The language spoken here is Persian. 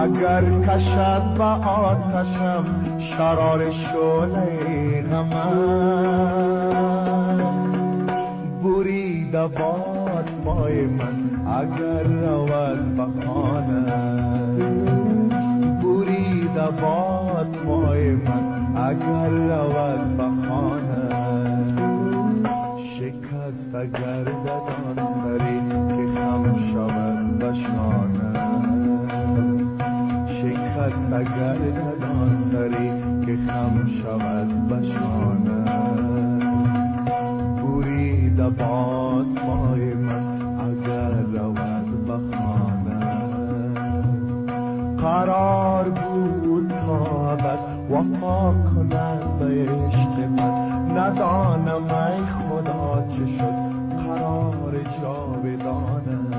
اگر کشد به آتشم شرار شعله غمم، بریده باد پای من اگر رود به خانه، بریده باد پای من اگر رود به خانه. شکسته گردد آن سری که خم شود به شانه، شکسته گردد آن سری که خم شود به شانه. بریده باد پای من اگر رود به خانه. قرار بود تا ابد وفا کند به عشق من، ندانم ای خدا چه شد قرار جاودانه.